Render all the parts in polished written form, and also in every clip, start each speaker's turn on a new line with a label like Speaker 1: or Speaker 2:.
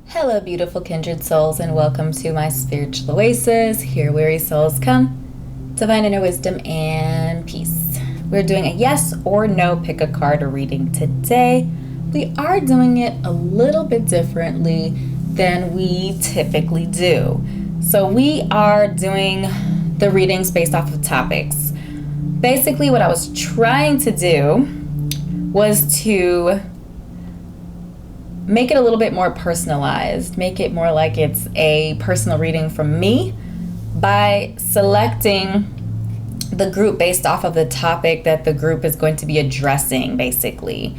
Speaker 1: Hello, beautiful kindred souls, and welcome to my spiritual oasis. Here, weary souls come, divine inner wisdom and peace. We're doing a yes or no pick a card reading today. We are doing it a little bit differently than we typically do. So we are doing the readings based off of topics. Basically, what I was trying to do was to make it a little bit more personalized, make it more like it's a personal reading from me by selecting the group based off of the topic that the group is going to be addressing, basically.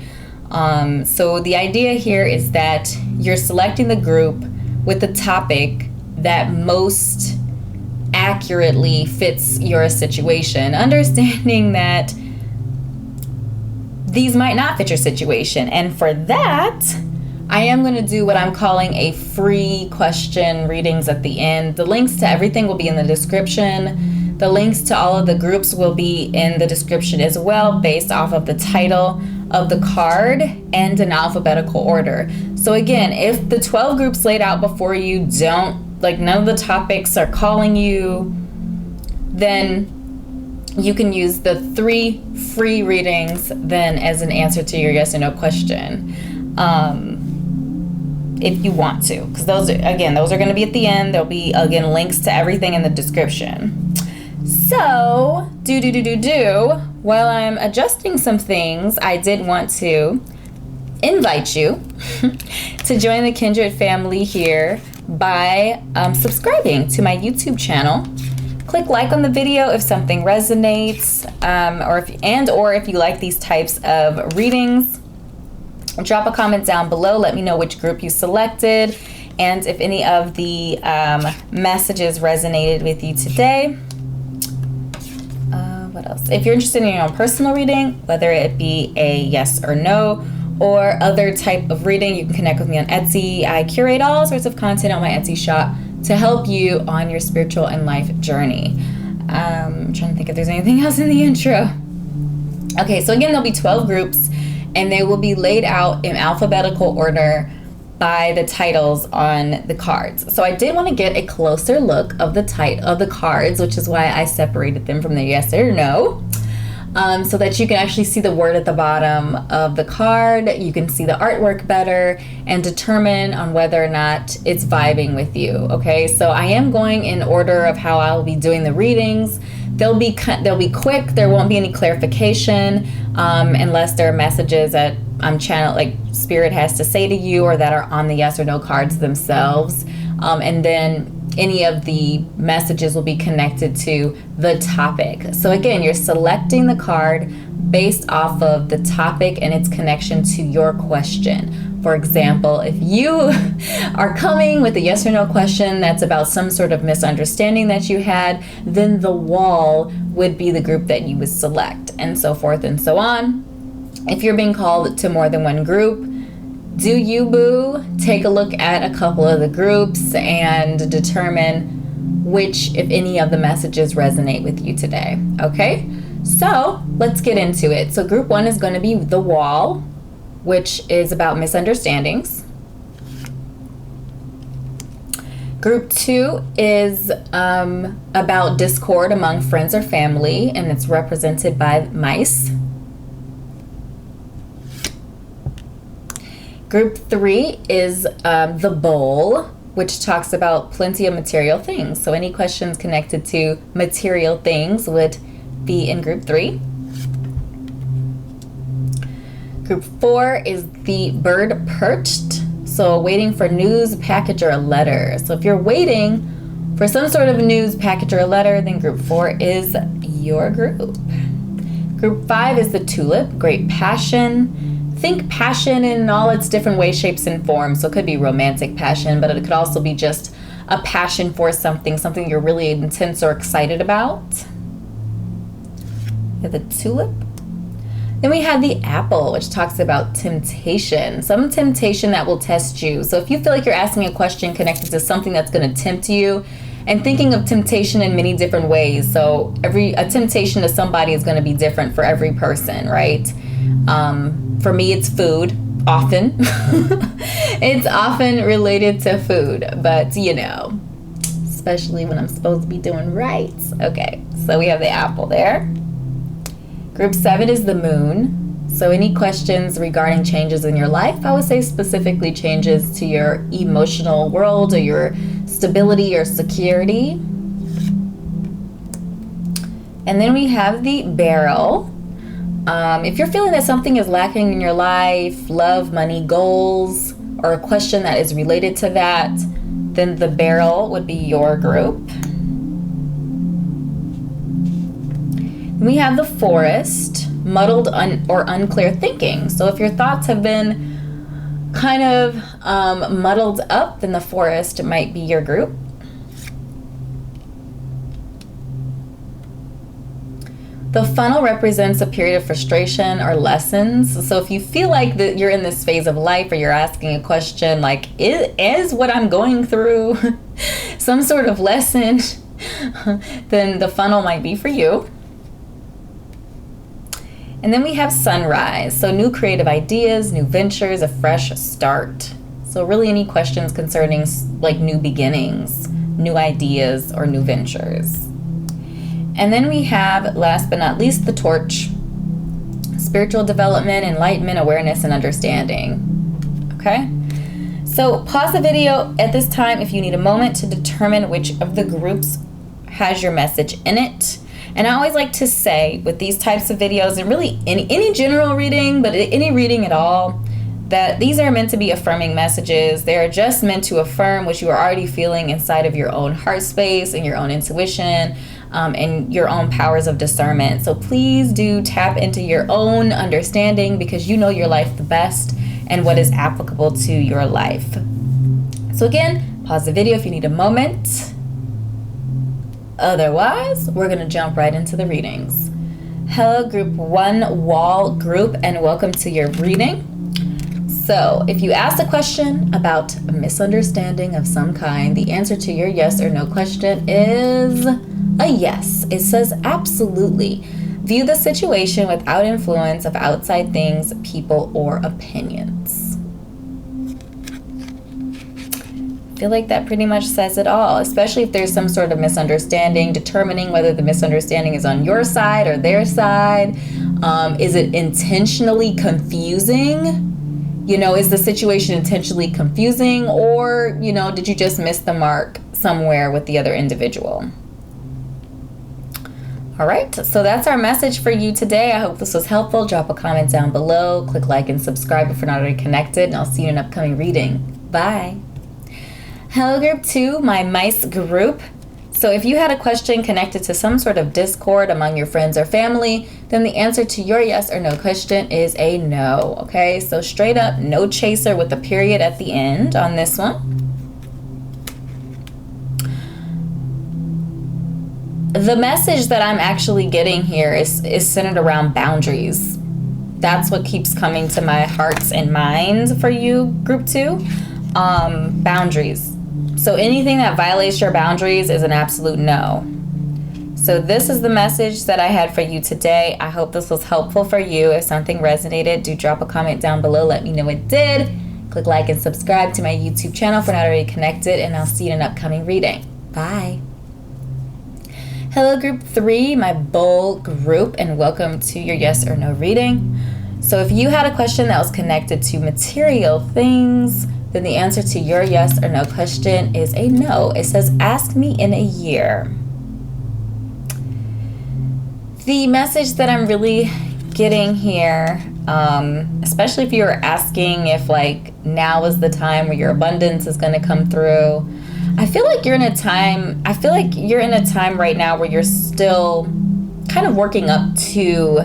Speaker 1: So the idea here is that you're selecting the group with the topic that most accurately fits your situation, understanding that these might not fit your situation. And for that, I am going to do what I'm calling a free question readings at the end. The links to everything will be in the description. The links to all of the groups will be in the description as well, based off of the title of the card and in alphabetical order. So again, if the 12 groups laid out before you none of the topics are calling you, then you can use the 3 free readings then as an answer to your yes or no question. If you want to, because those are going to be at the end. There'll be, again, links to everything in the description. So, while I'm adjusting some things, I did want to invite you to join the Kindred family here by subscribing to my YouTube channel. Click like on the video if something resonates, or if you like these types of readings. Drop a comment down below. Let me know which group you selected and if any of the messages resonated with you today. What else? If you're interested in your own personal reading, whether it be a yes or no or other type of reading, you can connect with me on Etsy. I curate all sorts of content on my Etsy shop to help you on your spiritual and life journey. I'm trying to think if there's anything else in the intro. Okay, so again, there'll be 12 groups, and they will be laid out in alphabetical order by the titles on the cards. So I did want to get a closer look of the cards, which is why I separated them from the yes or no, so that you can actually see the word at the bottom of the card. You can see the artwork better and determine on whether or not it's vibing with you. Okay, so I am going in order of how I'll be doing the readings. They'll be quick. There won't be any clarification unless there are messages that Spirit has to say to you or that are on the yes or no cards themselves. And then any of the messages will be connected to the topic. So again, you're selecting the card based off of the topic and its connection to your question. For example, if you are coming with a yes or no question that's about some sort of misunderstanding that you had, then the wall would be the group that you would select, and so forth and so on. If you're being called to more than one group, do you, boo? Take a look at a couple of the groups and determine which, if any, of the messages resonate with you today. Okay? So let's get into it. So group 1 is going to be the wall, which is about misunderstandings. Group 2 is about discord among friends or family, and it's represented by mice. Group 3 is the bowl, which talks about plenty of material things. So any questions connected to material things would be in group 3. Group 4 is the Bird-Perched, so waiting for news, package, or a letter. So if you're waiting for some sort of news, package, or a letter, then group 4 is your group. Group 5 is the Tulip, great passion. Think passion in all its different ways, shapes, and forms. So it could be romantic passion, but it could also be just a passion for something you're really intense or excited about. We have the Tulip. Then we have the Apple, which talks about temptation, some temptation that will test you. So if you feel like you're asking a question connected to something that's going to tempt you, and thinking of temptation in many different ways. So a temptation to somebody is going to be different for every person, right? For me, it's food. Often. It's often related to food, but you know, especially when I'm supposed to be doing right. Okay, so we have the apple there. Group 7 is the moon. So any questions regarding changes in your life, I would say specifically changes to your emotional world or your stability or security. And then we have the barrel. If you're feeling that something is lacking in your life, love, money, goals, or a question that is related to that, then the barrel would be your group. We have the forest, muddled or unclear thinking. So if your thoughts have been kind of muddled up, then the forest might be your group. The funnel represents a period of frustration or lessons. So if you feel like that you're in this phase of life, or you're asking a question like, is what I'm going through some sort of lesson, then the funnel might be for you. And then we have sunrise. So new creative ideas, new ventures, a fresh start. So really any questions concerning like new beginnings, new ideas, or new ventures. And then we have, last but not least, the torch. Spiritual development, enlightenment, awareness, and understanding. Okay? So pause the video at this time if you need a moment to determine which of the groups has your message in it. And I always like to say with these types of videos, and really any general reading, but any reading at all, that these are meant to be affirming messages. They are just meant to affirm what you are already feeling inside of your own heart space and your own intuition, and your own powers of discernment. So please do tap into your own understanding, because you know your life the best and what is applicable to your life. So again, pause the video if you need a moment. Otherwise, we're going to jump right into the readings. Hello, Group 1 Wall Group, and welcome to your reading. So if you asked a question about a misunderstanding of some kind, the answer to your yes or no question is a yes. It says absolutely. View the situation without influence of outside things, people, or opinions. I feel like that pretty much says it all, especially if there's some sort of misunderstanding, determining whether the misunderstanding is on your side or their side. Is it intentionally confusing? You know, is the situation intentionally confusing, or, you know, did you just miss the mark somewhere with the other individual? All right, so that's our message for you today. I hope this was helpful. Drop a comment down below. Click like and subscribe if you're not already connected, and I'll see you in an upcoming reading. Bye. Hello, Group 2, my mice group. So if you had a question connected to some sort of discord among your friends or family, then the answer to your yes or no question is a no, okay? So straight up, no chaser with a period at the end on this one. The message that I'm actually getting here is centered around boundaries. That's what keeps coming to my hearts and minds for you, Group 2. Boundaries. So anything that violates your boundaries is an absolute no. So this is the message that I had for you today. I hope this was helpful for you. If something resonated, do drop a comment down below. Let me know it did. Click like and subscribe to my YouTube channel if you're not already connected, and I'll see you in an upcoming reading. Bye. Hello, Group 3, my bull group, and welcome to your yes or no reading. So if you had a question that was connected to material things, then the answer to your yes or no question is a no. It says, ask me in a year. The message that I'm really getting here, especially if you're asking if like now is the time where your abundance is going to come through, I feel like you're in a time right now where you're still kind of working up to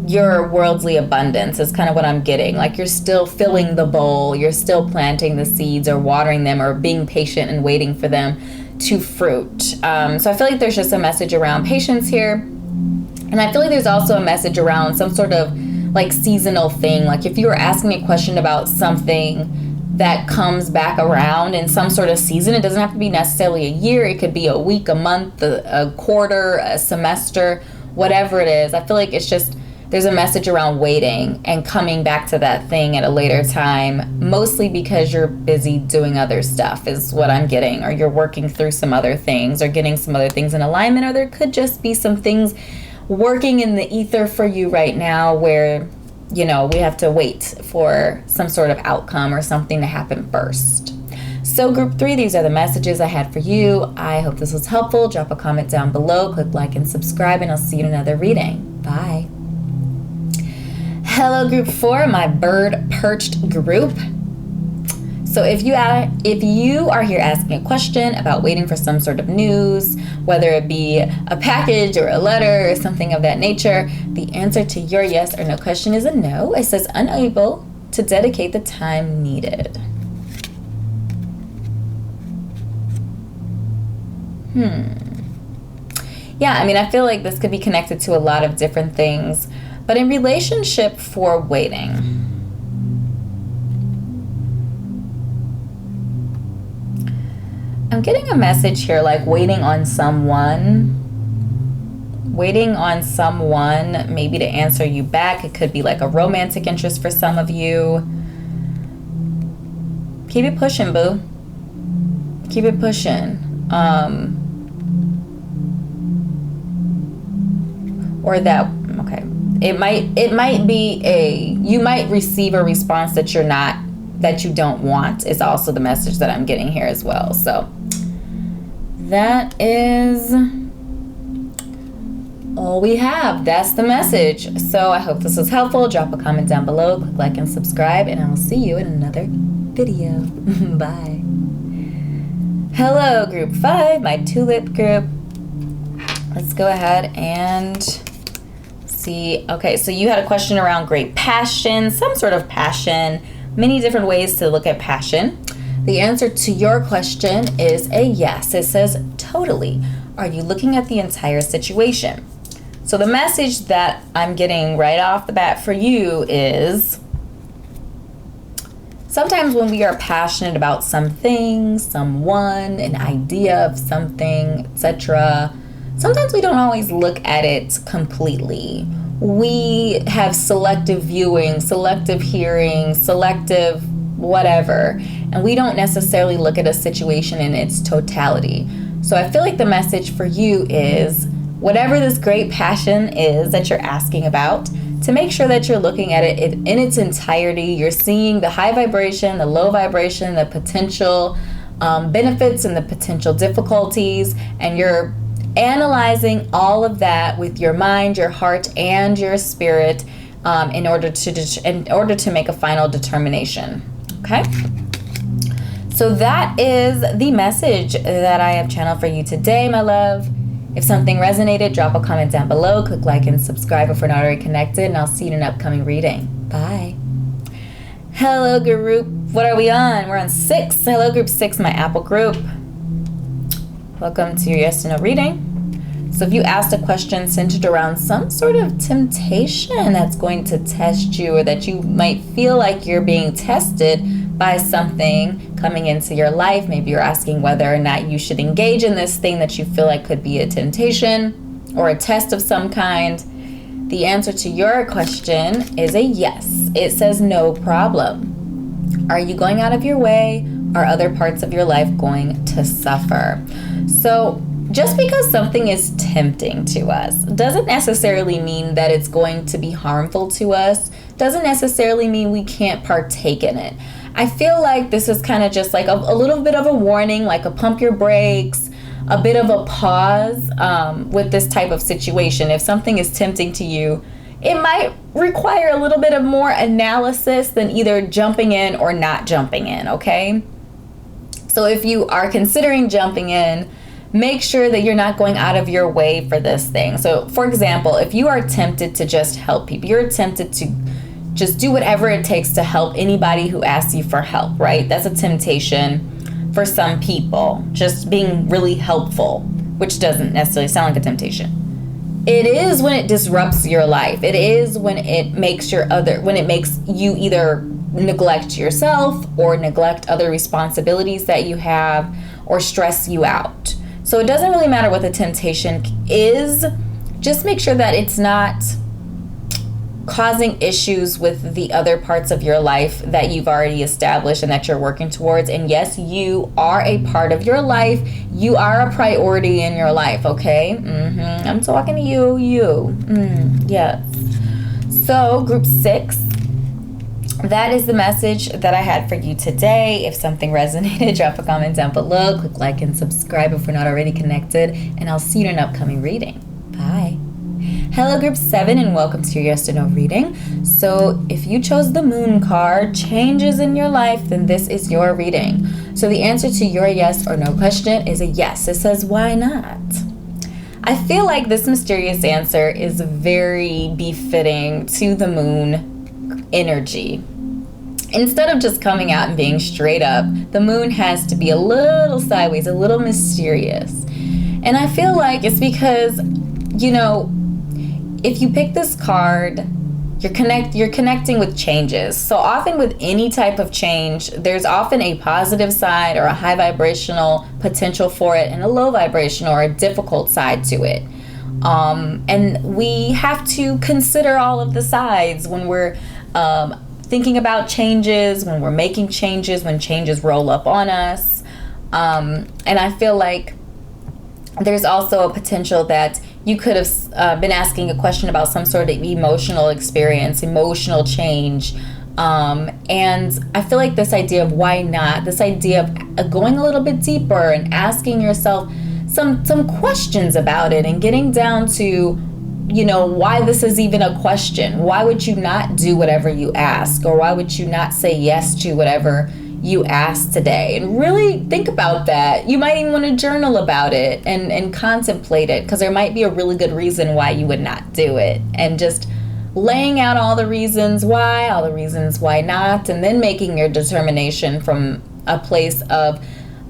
Speaker 1: your worldly abundance is kind of what I'm getting. Like you're still filling the bowl, you're still planting the seeds or watering them or being patient and waiting for them to fruit. So I feel like there's just a message around patience here. And I feel like there's also a message around some sort of like seasonal thing. Like if you were asking me a question about something that comes back around in some sort of season, it doesn't have to be necessarily a year. It could be a week, a month, a quarter, a semester, whatever it is. I feel like it's just there's a message around waiting and coming back to that thing at a later time, mostly because you're busy doing other stuff is what I'm getting, or you're working through some other things or getting some other things in alignment, or there could just be some things working in the ether for you right now where, you know, we have to wait for some sort of outcome or something to happen first. So group 3, these are the messages I had for you. I hope this was helpful. Drop a comment down below, click like and subscribe, and I'll see you in another reading. Bye. Hello group 4, my Bird-Perched group. So if you are here asking a question about waiting for some sort of news, whether it be a package or a letter or something of that nature, the answer to your yes or no question is a no. It says unable to dedicate the time needed. Yeah, I mean, I feel like this could be connected to a lot of different things, but in relationship for waiting, I'm getting a message here like waiting on someone, maybe to answer you back. It could be like a romantic interest for some of you. Keep it pushing, boo. Keep it pushing. Or that, okay, it might be you might receive a response that you don't want is also the message that I'm getting here as well. So that is all we have. That's the message. So I hope this was helpful. Drop a comment down below, click like and subscribe, and I will see you in another video. Bye. Hello group 5, my Tulip group. Let's go ahead and see. Okay, so you had a question around great passion, some sort of passion, many different ways to look at passion. The answer to your question is a yes. It says totally. Are you looking at the entire situation? So the message that I'm getting right off the bat for you is sometimes when we are passionate about something, someone, an idea of something, etc., sometimes we don't always look at it completely. We have selective viewing, selective hearing, selective whatever, and we don't necessarily look at a situation in its totality. So I feel like the message for you is whatever this great passion is that you're asking about, to make sure that you're looking at it in its entirety. You're seeing the high vibration, the low vibration, the potential benefits and the potential difficulties, and you're analyzing all of that with your mind, your heart, and your spirit in order to make a final determination. Okay? So that is the message that I have channeled for you today, my love. If something resonated, drop a comment down below, click like and subscribe if we're not already connected, and I'll see you in an upcoming reading. Bye. Hello group, what are we on? We're on 6. Hello group 6, my Apple group. Welcome to your yes or no reading. So if you asked a question centered around some sort of temptation that's going to test you, or that you might feel like you're being tested by something coming into your life, maybe you're asking whether or not you should engage in this thing that you feel like could be a temptation or a test of some kind, the answer to your question is a yes. It says no problem. Are you going out of your way? Are other parts of your life going to suffer? So just because something is tempting to us doesn't necessarily mean that it's going to be harmful to us, doesn't necessarily mean we can't partake in it. I feel like this is kind of just like a little bit of a warning, like a pump your brakes, a bit of a pause with this type of situation. If something is tempting to you, it might require a little bit of more analysis than either jumping in or not jumping in, okay? So if you are considering jumping in, make sure that you're not going out of your way for this thing. So for example, if you are tempted to just help people, you're tempted to just do whatever it takes to help anybody who asks you for help, right? That's a temptation for some people, just being really helpful, which doesn't necessarily sound like a temptation. It is when it disrupts your life. It is when it makes you either neglect yourself or neglect other responsibilities that you have or stress you out. So it doesn't really matter what the temptation is. Just make sure that it's not causing issues with the other parts of your life that you've already established and that you're working towards. And yes, you are a part of your life. You are a priority in your life, okay? I'm talking to you. Yes. So, group 6, that is the message that I had for you today. If something resonated, drop a comment down below. Click like and subscribe if we're not already connected. And I'll see you in an upcoming reading. Bye. Hello, group 7, and welcome to your yes or no reading. So if you chose the moon card, changes in your life, then this is your reading. So the answer to your yes or no question is a yes. It says, why not? I feel like this mysterious answer is very befitting to the moon energy. Instead of just coming out and being straight up, the moon has to be a little sideways, a little mysterious. And I feel like it's because, if you pick this card, you're connecting with changes. So often with any type of change, there's often a positive side or a high vibrational potential for it and a low vibrational or a difficult side to it. And we have to consider all of the sides when we're thinking about changes, when we're making changes, when changes roll up on us. And I feel like there's also a potential that you could have been asking a question about some sort of emotional experience, emotional change. And I feel like this idea of why not, this idea of going a little bit deeper and asking yourself some questions about it and getting down to, why this is even a question. Why would you not do whatever you ask? Or why would you not say yes to whatever you asked today? And really think about that. You might even want to journal about it and contemplate it, because there might be a really good reason why you would not do it, and just laying out all the reasons why not, and then making your determination from a place of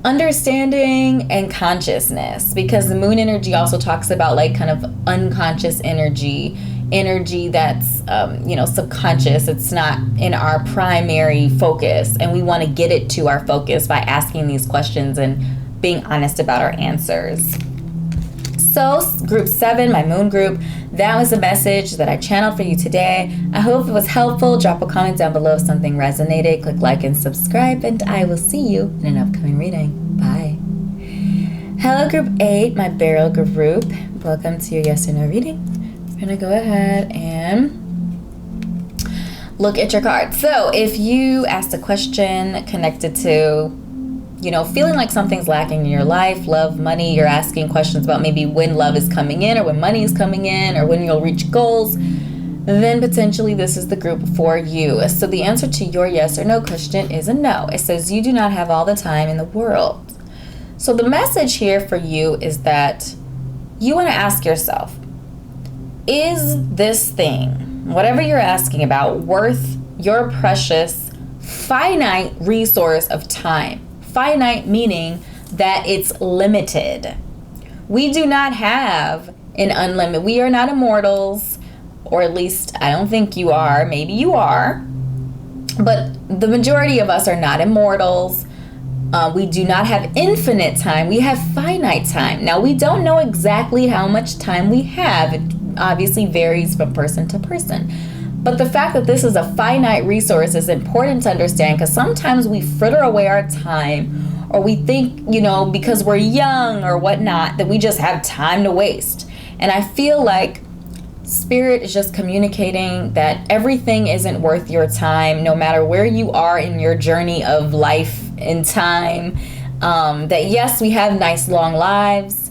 Speaker 1: understanding and consciousness, because the moon energy also talks about like kind of unconscious energy that's subconscious. It's not in our primary focus, and we want to get it to our focus by asking these questions and being honest about our answers. So group 7, my moon group, that was the message that I channeled for you today. I hope it was helpful. Drop a comment down below if something resonated. Click like and subscribe, and I will see you in an upcoming reading. Bye. Hello, group 8, my barrel group. Welcome to your yes or no reading. I'm going to go ahead and look at your cards. So if you asked a question connected to, feeling like something's lacking in your life, love, money, you're asking questions about maybe when love is coming in or when money is coming in or when you'll reach goals, then potentially this is the group for you. So the answer to your yes or no question is a no. It says you do not have all the time in the world. So the message here for you is that you want to ask yourself, is this thing, whatever you're asking about, worth your precious finite resource of time? Finite meaning that it's limited. We do not have an unlimited. We are not immortals, or at least I don't think you are. Maybe you are. But the majority of us are not immortals. We do not have infinite time. We have finite time. Now, we don't know exactly how much time we have. It obviously varies from person to person. But the fact that this is a finite resource is important to understand, because sometimes we fritter away our time, or we think, because we're young or whatnot, that we just have time to waste. And I feel like Spirit is just communicating that everything isn't worth your time, no matter where you are in your journey of life and time. That yes, we have nice long lives,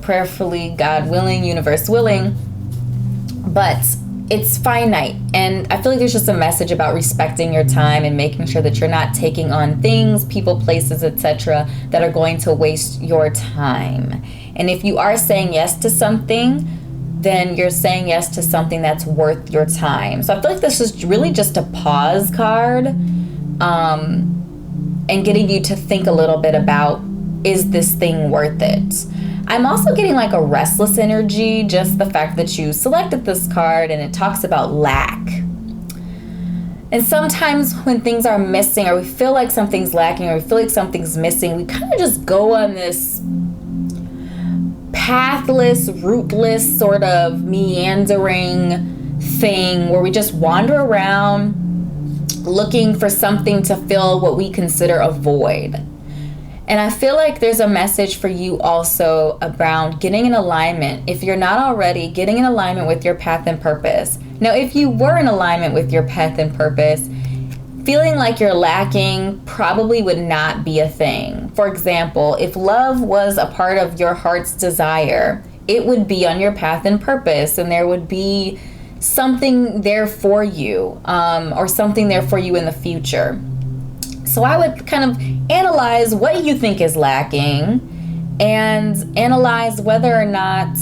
Speaker 1: prayerfully, God willing, universe willing, but it's finite. And I feel like there's just a message about respecting your time and making sure that you're not taking on things, people, places, etc., that are going to waste your time. And if you are saying yes to something, then you're saying yes to something that's worth your time. So I feel like this is really just a pause card, and getting you to think a little bit about, is this thing worth it? I'm also getting like a restless energy, just the fact that you selected this card, and it talks about lack. And sometimes when things are missing, or we feel like something's lacking, or we feel like something's missing, we kind of just go on this pathless, rootless, sort of meandering thing where we just wander around looking for something to fill what we consider a void. And I feel like there's a message for you also around getting in alignment. If you're not already, getting in alignment with your path and purpose. Now, if you were in alignment with your path and purpose, feeling like you're lacking probably would not be a thing. For example, if love was a part of your heart's desire, it would be on your path and purpose, and there would be something there for you, or something there for you in the future. So I would kind of analyze what you think is lacking and analyze whether or not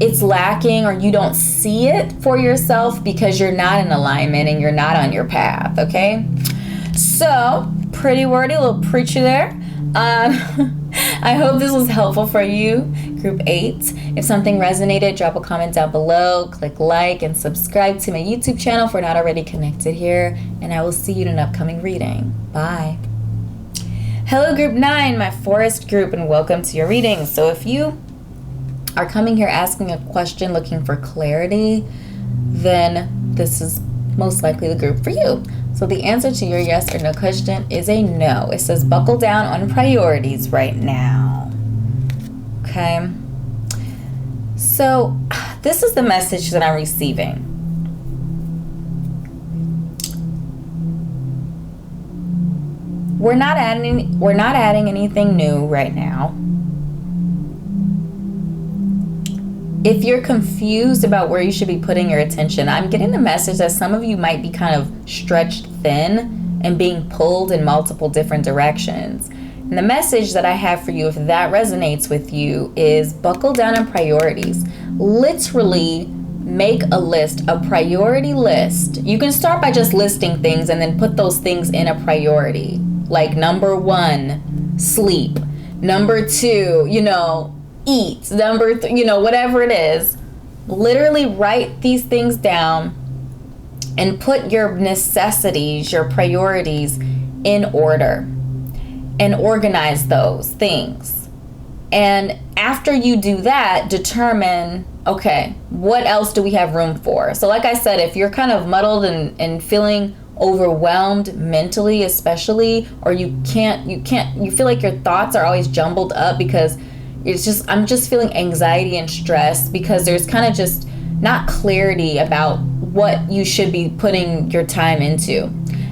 Speaker 1: it's lacking or you don't see it for yourself because you're not in alignment and you're not on your path, okay? So, pretty wordy, a little preachy there. I hope this was helpful for you, Group 8. If something resonated, drop a comment down below, click like, and subscribe to my YouTube channel if we're not already connected here, and I will see you in an upcoming reading. Bye. Hello, Group 9, my Forrest group, and welcome to your reading. So if you are coming here asking a question, looking for clarity, then this is most likely the group for you. So the answer to your yes or no question is a no. It says buckle down on priorities right now. Okay. So this is the message that I'm receiving. We're not adding anything new right now. If you're confused about where you should be putting your attention, I'm getting the message that some of you might be kind of stretched thin and being pulled in multiple different directions. And the message that I have for you, if that resonates with you, is buckle down on priorities. Literally make a list, a priority list. You can start by just listing things and then put those things in a priority. Like number 1, sleep. Number 2, eat. Number 3, whatever it is. Literally write these things down and put your necessities, your priorities in order and organize those things. And after you do that, determine, okay, what else do we have room for? So like I said, if you're kind of muddled and feeling overwhelmed mentally, especially, or you feel like your thoughts are always jumbled up because I'm just feeling anxiety and stress because there's kind of just not clarity about what you should be putting your time into.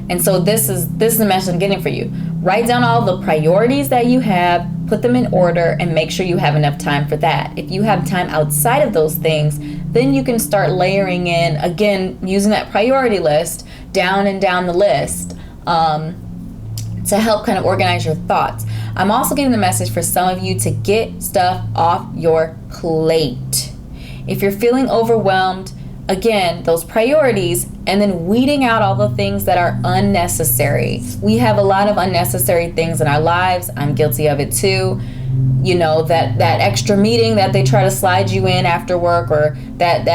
Speaker 1: And so this is the message I'm getting for you. Write down all the priorities that you have, put them in order, and make sure you have enough time for that. If you have time outside of those things, then you can start layering in, again, using that priority list, down and down the list, to help kind of organize your thoughts. I'm also getting the message for some of you to get stuff off your plate. If you're feeling overwhelmed, again, those priorities, and then weeding out all the things that are unnecessary. We have a lot of unnecessary things in our lives. I'm guilty of it too. That extra meeting that they try to slide you in after work, or that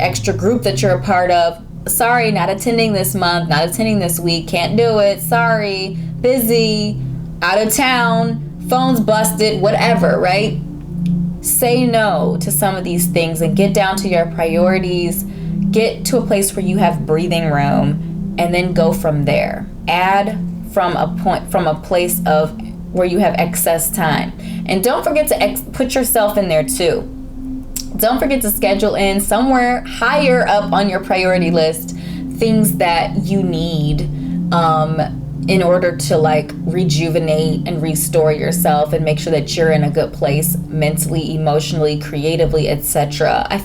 Speaker 1: extra group that you're a part of. Sorry, not attending this month, not attending this week, can't do it, sorry, busy, out of town, phone's busted, whatever, right? Say no to some of these things and get down to your priorities. Get to a place where you have breathing room, and then go from there. Add from a place of where you have excess time. And don't forget to put yourself in there too. Don't forget to schedule in somewhere higher up on your priority list things that you need in order to rejuvenate and restore yourself and make sure that you're in a good place mentally, emotionally, creatively, etc. I'm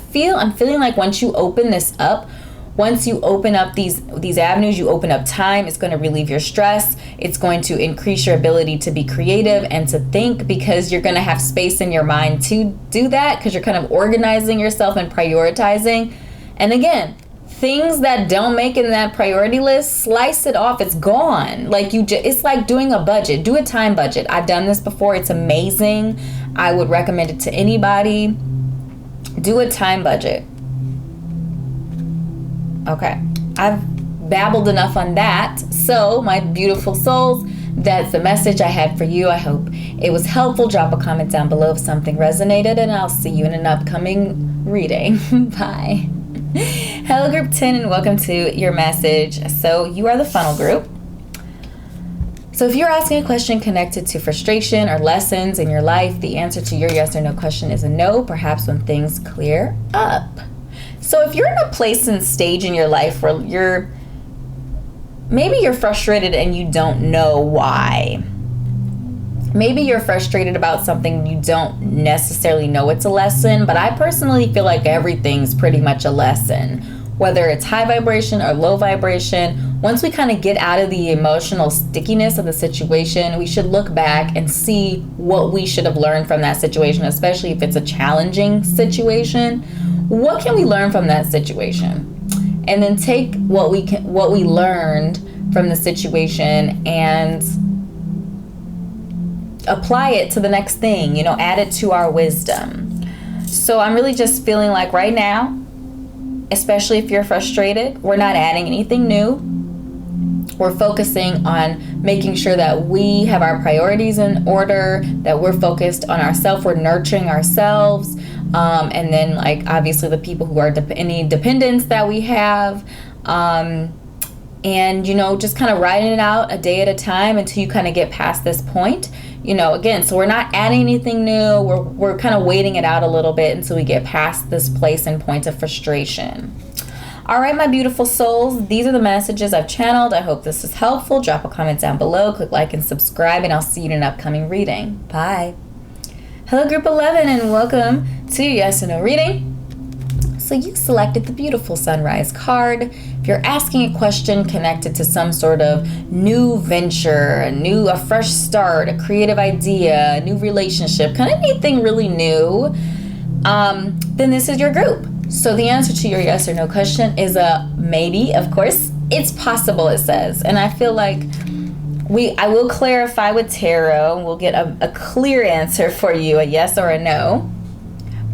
Speaker 1: feeling like once you open this up, once you open up these avenues, you open up time, it's going to relieve your stress. It's going to increase your ability to be creative and to think, because you're going to have space in your mind to do that, because you're kind of organizing yourself and prioritizing. And again, things that don't make it in that priority list, slice it off. It's gone. It's like doing a budget. Do a time budget. I've done this before. It's amazing. I would recommend it to anybody. Do a time budget. Okay, I've babbled enough on that. So, my beautiful souls, that's the message I had for you. I hope it was helpful. Drop a comment down below if something resonated, and I'll see you in an upcoming reading. Bye. Hello, group 10, and welcome to your message. So you are the funnel group. So if you're asking a question connected to frustration or lessons in your life, the answer to your yes or no question is a no, perhaps when things clear up. So if you're in a place and stage in your life where maybe you're frustrated and you don't know why. Maybe you're frustrated about something you don't necessarily know it's a lesson, but I personally feel like everything's pretty much a lesson. Whether it's high vibration or low vibration, once we kind of get out of the emotional stickiness of the situation, we should look back and see what we should have learned from that situation, especially if it's a challenging situation. What can we learn from that situation? And then take what we learned from the situation and apply it to the next thing, add it to our wisdom. So I'm really just feeling like right now, especially if you're frustrated, we're not adding anything new. We're focusing on making sure that we have our priorities in order, that we're focused on ourselves, we're nurturing ourselves, and then obviously the people who are any dependents that we have, and just kind of riding it out a day at a time until you kind of get past this point. Again, so we're not adding anything new. We're kind of waiting it out a little bit until we get past this place and point of frustration. All right, my beautiful souls, these are the messages I've channeled. I hope this is helpful. Drop a comment down below, click like and subscribe, and I'll see you in an upcoming reading. Bye. Hello, group 11, and welcome to your yes or no reading. So you selected the beautiful sunrise card. If you're asking a question connected to some sort of new venture, a fresh start, a creative idea, a new relationship, kind of anything really new, then this is your group. So the answer to your yes or no question is a maybe, of course. It's possible, it says. And I feel like I will clarify with tarot. We'll get a clear answer for you, a yes or a no.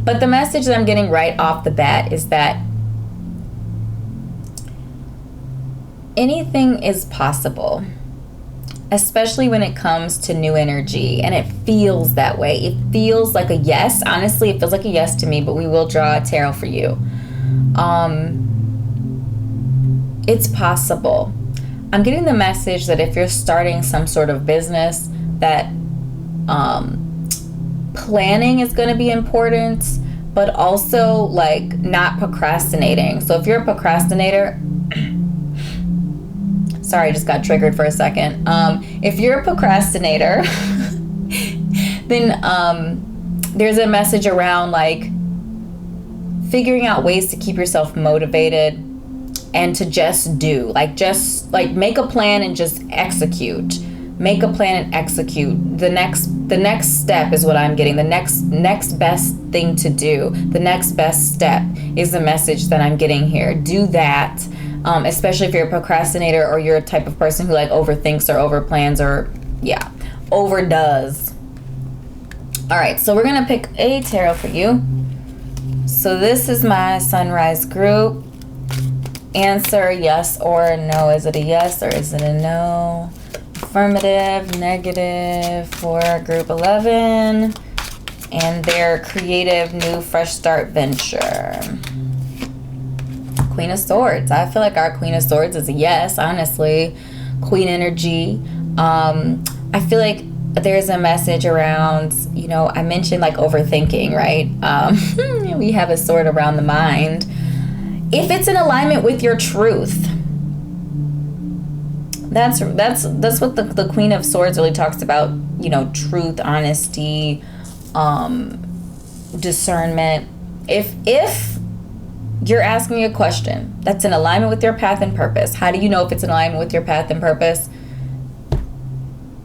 Speaker 1: But the message that I'm getting right off the bat is that anything is possible, especially when it comes to new energy, and it feels that way. It feels like a yes. Honestly, it feels like a yes to me, but we will draw a tarot for you. It's possible. I'm getting the message that if you're starting some sort of business, that planning is going to be important, but also not procrastinating. So if you're a procrastinator, sorry, I just got triggered for a second. If you're a procrastinator, then there's a message around figuring out ways to keep yourself motivated and to just do, make a plan and just execute. Make a plan and execute. The next step is what I'm getting. The next best thing to do. The next best step is the message that I'm getting here. Do that. Especially if you're a procrastinator or you're a type of person who overthinks or overplans or overdoes. All right, so we're gonna pick a tarot for you. So this is my sunrise group. Answer yes or no. Is it a yes or is it a no? Affirmative, negative for group 11 and their creative new fresh start venture. Queen of Swords. I feel like our Queen of Swords is a yes, honestly. Queen energy. I feel like there's a message around, I mentioned overthinking, right? We have a sword around the mind. If it's in alignment with your truth, that's what the Queen of Swords really talks about, truth, honesty, discernment. If you're asking me a question that's in alignment with your path and purpose, how do you know if it's in alignment with your path and purpose?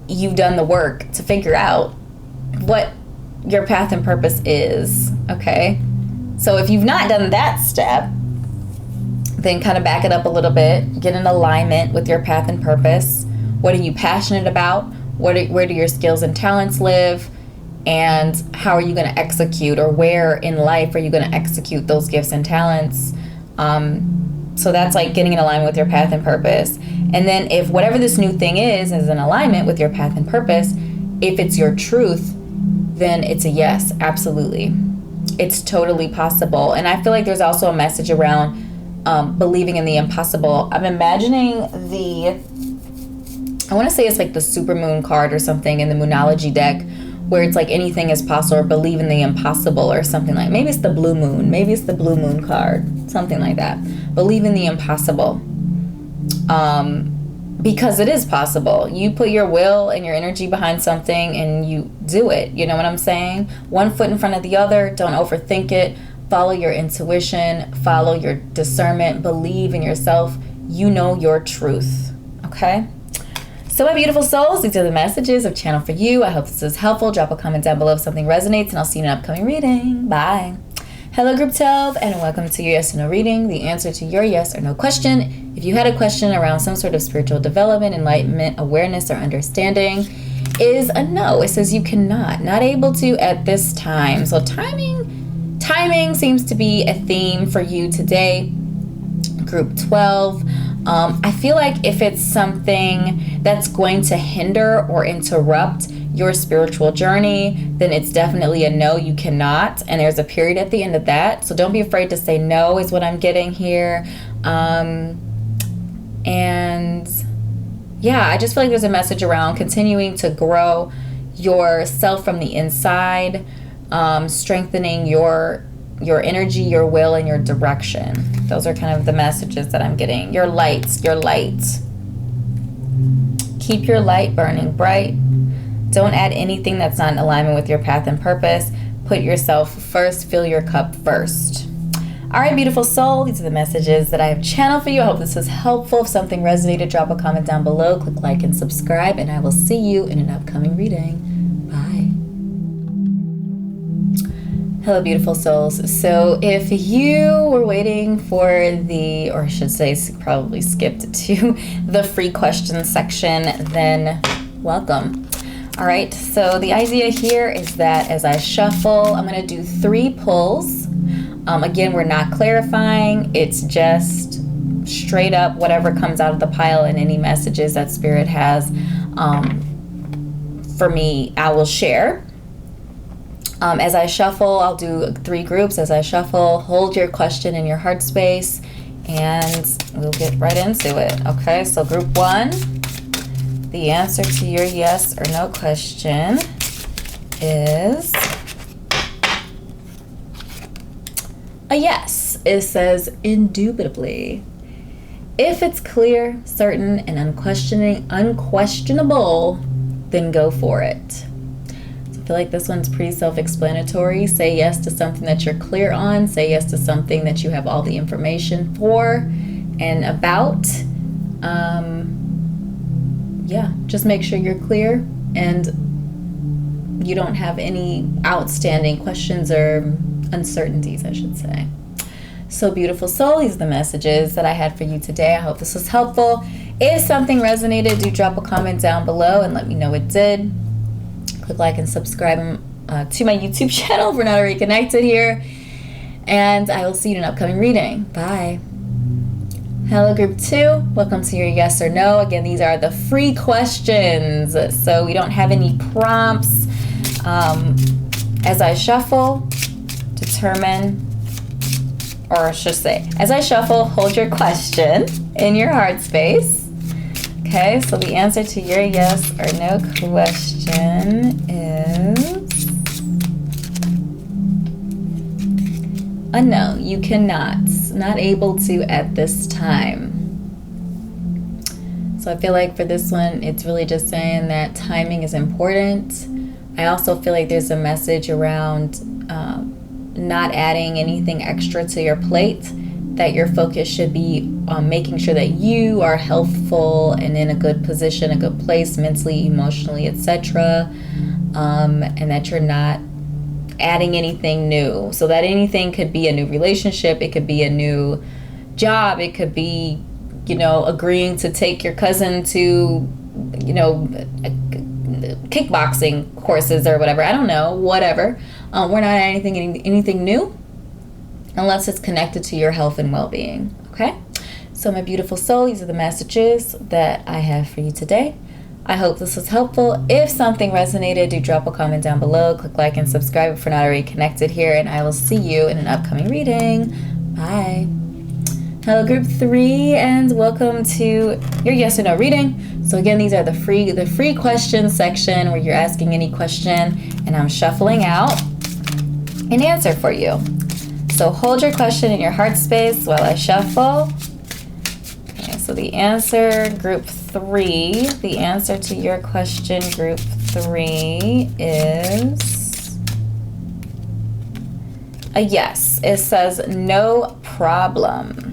Speaker 1: You've done the work to figure out what your path and purpose is, okay? So if you've not done that step, then kind of back it up a little bit, get in alignment with your path and purpose. What are you passionate about? Where do your skills and talents live? And how are you going to execute, or where in life are you going to execute those gifts and talents? So that's getting in alignment with your path and purpose. And then if whatever this new thing is in alignment with your path and purpose, if it's your truth, then it's a yes, absolutely. It's totally possible. And I feel like there's also a message around believing in the impossible. I'm imagining I want to say it's like the supermoon card or something in the Moonology deck, where it's like anything is possible, or believe in the impossible or something like. Maybe it's the blue moon. Maybe it's the blue moon card, something like that. Believe in the impossible. Because it is possible. You put your will and your energy behind something and you do it. You know what I'm saying? One foot in front of the other. Don't overthink it. Follow your intuition. Follow your discernment. Believe in yourself. You know your truth. Okay? So my beautiful souls, these are the messages of Channel for you. I hope this is helpful. Drop a comment down below if something resonates, and I'll see you in an upcoming reading. Bye. Hello, Group 12, and welcome to your yes or no reading, the answer to your yes or no question. If you had a question around some sort of spiritual development, enlightenment, awareness, or understanding, is a no. It says you cannot, not able to at this time. So timing seems to be a theme for you today, Group 12. I feel like if it's something that's going to hinder or interrupt your spiritual journey, then it's definitely a no, you cannot. And there's a period at the end of that. So don't be afraid to say no is what I'm getting here. And yeah, I just feel like there's a message around continuing to grow yourself from the inside, strengthening your energy, your will, and your direction. Those are kind of the messages that I'm getting. Your light. Keep your light burning bright. Don't add anything that's not in alignment with your path and purpose. Put yourself first. Fill your cup first. All right, beautiful soul. These are the messages that I have channeled for you. I hope this was helpful. If something resonated, drop a comment down below. Click like and subscribe, and I will see you in an upcoming reading. Bye. Hello, beautiful souls. So if you were waiting for or I should say probably skipped to the free question section, then welcome. All right, so the idea here is that as I shuffle, I'm going to do 3 pulls. Again, we're not clarifying. It's just straight up whatever comes out of the pile, and any messages that Spirit has for me, I will share. As I shuffle, I'll do 3 groups. As I shuffle, hold your question in your heart space, and we'll get right into it. Okay, so group 1, the answer to your yes or no question is a yes. It says indubitably. If it's clear, certain, and unquestionable, then go for it. I feel like this one's pretty self-explanatory. Say yes to something that you're clear on. Say yes to something that you have all the information for and about. Yeah, just make sure you're clear and you don't have any outstanding questions or uncertainties, I should say. So beautiful soul, these are the messages that I had for you today. I hope this was helpful. If something resonated, do drop a comment down below and let me know it did. Click like and subscribe to my YouTube channel if we're not already connected here. And I will see you in an upcoming reading. Bye. Hello, group 2. Welcome to your yes or no. Again, these are the free questions. So we don't have any prompts. As I shuffle, determine, or I should say, as I shuffle, hold your question in your heart space. Okay, so the answer to your yes or no question is a no. You cannot. Not able to at this time. So I feel like for this one, it's really just saying that timing is important. I also feel like there's a message around not adding anything extra to your plate, that your focus should be on making sure that you are healthful and in a good position, a good place, mentally, emotionally, etc. And that you're not adding anything new. So that anything could be a new relationship, it could be a new job, it could be, agreeing to take your cousin to, kickboxing courses or whatever. I don't know, whatever. We're not adding anything new unless it's connected to your health and well-being. Okay? So my beautiful soul, these are the messages that I have for you today. I hope this was helpful. If something resonated, do drop a comment down below. Click like and subscribe if we're not already connected here, and I will see you in an upcoming reading. Bye. Hello, group 3, and welcome to your yes or no reading. So again, these are the free question section where you're asking any question, and I'm shuffling out an answer for you. So hold your question in your heart space while I shuffle. Okay, so the answer, group 3, the answer to your question, group 3, is a yes. It says no problem.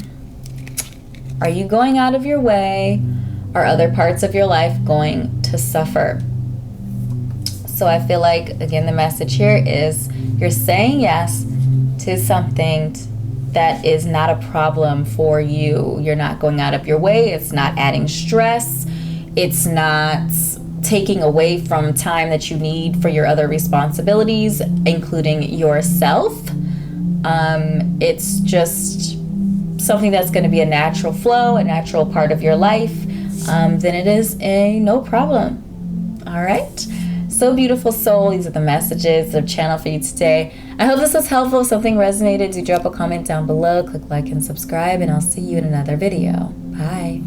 Speaker 1: Are you going out of your way? Are other parts of your life going to suffer? So I feel like, again, the message here is you're saying yes to something that is not a problem for you. You're not going out of your way. It's not adding stress. It's not taking away from time that you need for your other responsibilities, including yourself. It's just something that's going to be a natural flow, a natural part of your life, then it is a no problem. All right. So beautiful soul, these are the messages of channel for you today. I hope this was helpful. If something resonated, do drop a comment down below, click like and subscribe, and I'll see you in another video. Bye.